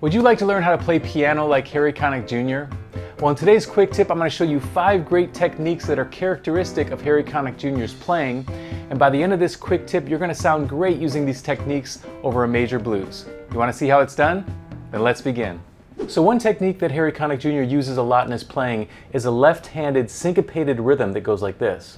Would you like to learn how to play piano like Harry Connick Jr.? Well, in today's quick tip, I'm going to show you 5 great techniques that are characteristic of Harry Connick Jr.'s playing. And by the end of this quick tip, you're going to sound great using these techniques over a major blues. You want to see how it's done? Then let's begin. So one technique that Harry Connick Jr. uses a lot in his playing is a left-handed syncopated rhythm that goes like this.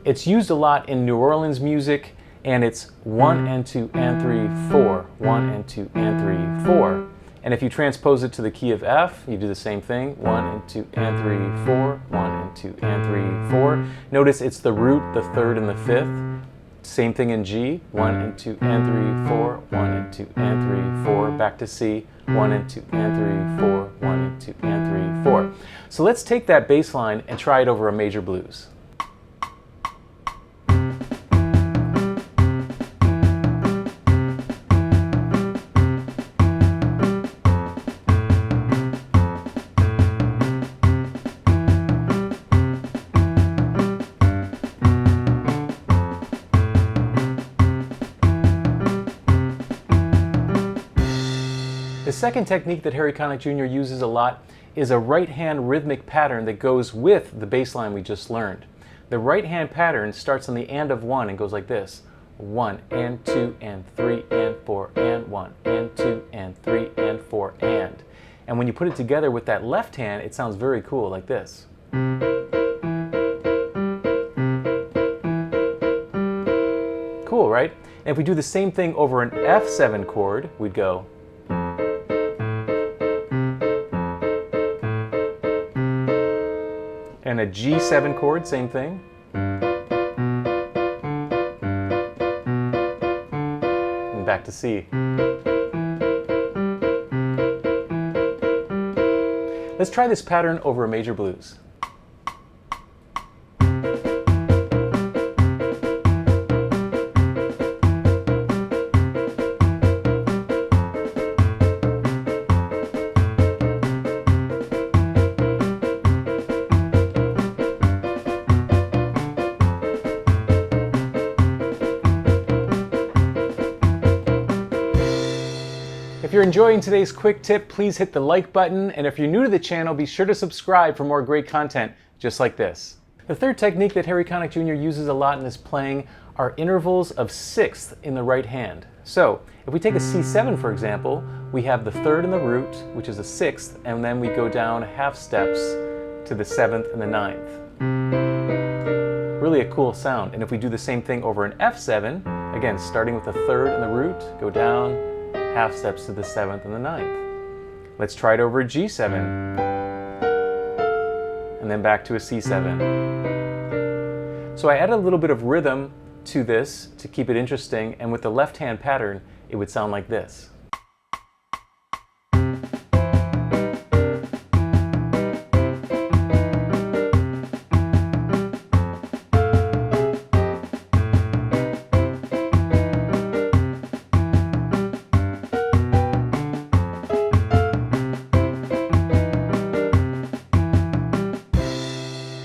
It's used a lot in New Orleans music, and it's 1 and 2 and 3, 4, 1 and 2 and 3, 4. And if you transpose it to the key of F, you do the same thing, 1 and 2 and 3, 4, 1 and 2 and 3, 4. Notice it's the root, the third, and the fifth. Same thing in G, 1 and 2 and 3, 4, 1 and 2 and 3, 4. Back to C, 1 and 2 and 3, 4, 1 and 2 and 3, 4. So let's take that bass line and try it over a major blues. The second technique that Harry Connick Jr. uses a lot is a right-hand rhythmic pattern that goes with the bass line we just learned. The right-hand pattern starts on the and of 1 and goes like this. 1 and 2 and 3 and 4 and 1 and 2 and 3 and 4 and. And when you put it together with that left hand, it sounds very cool like this. Cool, right? And if we do the same thing over an F7 chord, we'd go. And a G7 chord, same thing. And back to C. Let's try this pattern over a major blues. If you're enjoying today's quick tip, please hit the like button, and if you're new to the channel, be sure to subscribe for more great content just like this. The third technique that Harry Connick Jr. uses a lot in his playing are intervals of sixth in the right hand. So if we take a C7 for example, we have the third and the root, which is a sixth, and then we go down half steps to the seventh and the ninth. Really a cool sound. And if we do the same thing over an F7, again starting with the third and the root, go down half steps to the 7th and the 9th. Let's try it over a G7 and then back to a C7. So I added a little bit of rhythm to this to keep it interesting, and with the left hand pattern it would sound like this.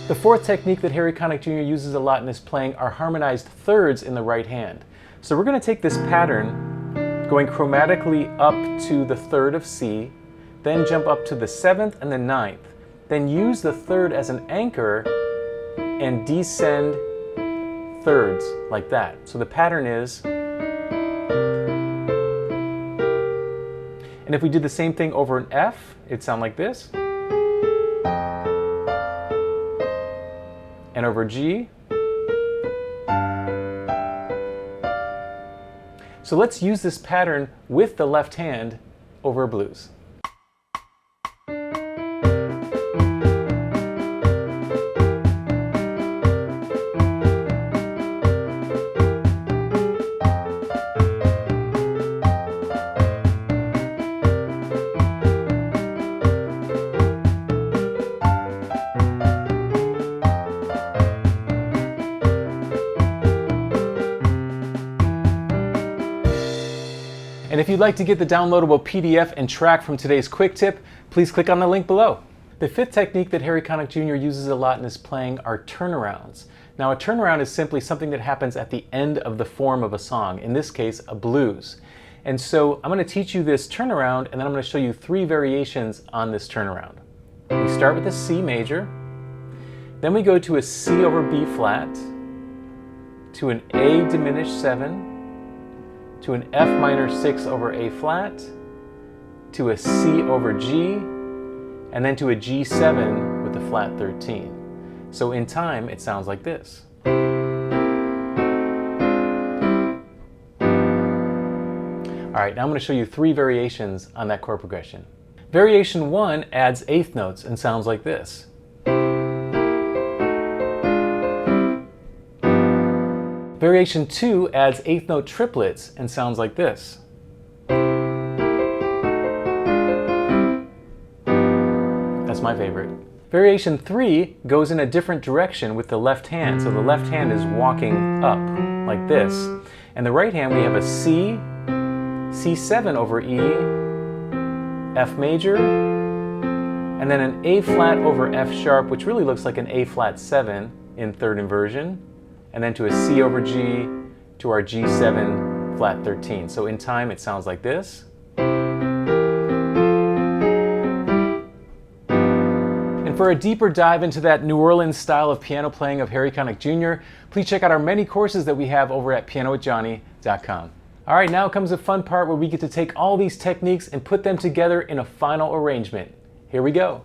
The fourth technique that Harry Connick Jr. uses a lot in his playing are harmonized thirds in the right hand. So we're going to take this pattern, going chromatically up to the third of C, then jump up to the 7th and the 9th, then use the third as an anchor and descend thirds like that. So the pattern is, and if we did the same thing over an F, it'd sound like this. And over G. So let's use this pattern with the left hand over a blues. And if you'd like to get the downloadable PDF and track from today's quick tip, please click on the link below. The fifth technique that Harry Connick Jr. uses a lot in his playing are turnarounds. Now a turnaround is simply something that happens at the end of the form of a song, in this case a blues. And so I'm going to teach you this turnaround, and then I'm going to show you 3 variations on this turnaround. We start with a C major, then we go to a C over B flat, to an A diminished 7, to an F minor 6 over A flat, to a C over G, and then to a G7 with a flat 13. So in time, it sounds like this. All right, now I'm going to show you 3 variations on that chord progression. Variation 1 adds 8th notes and sounds like this. Variation 2 adds 8th note triplets and sounds like this. That's my favorite. Variation 3 goes in a different direction with the left hand, so the left hand is walking up like this. And the right hand, we have a C, C7 over E, F major, and then an A flat over F sharp, which really looks like an A flat 7 in 3rd inversion, and then to a C over G, to our G7 flat 13. So in time, it sounds like this. And for a deeper dive into that New Orleans style of piano playing of Harry Connick Jr., please check out our many courses that we have over at pianowithjohnny.com. All right, now comes the fun part where we get to take all these techniques and put them together in a final arrangement. Here we go.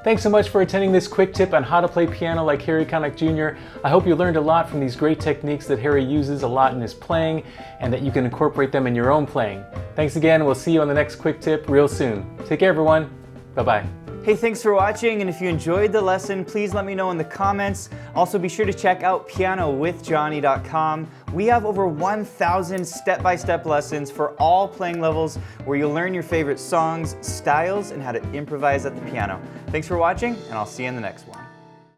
Thanks so much for attending this quick tip on how to play piano like Harry Connick Jr. I hope you learned a lot from these great techniques that Harry uses a lot in his playing and that you can incorporate them in your own playing. Thanks again. We'll see you on the next quick tip real soon. Take care, everyone. Bye-bye. Hey, thanks for watching, and if you enjoyed the lesson, please let me know in the comments. Also, be sure to check out pianowithjohnny.com. We have over 1,000 step-by-step lessons for all playing levels where you'll learn your favorite songs, styles, and how to improvise at the piano. Thanks for watching, and I'll see you in the next one.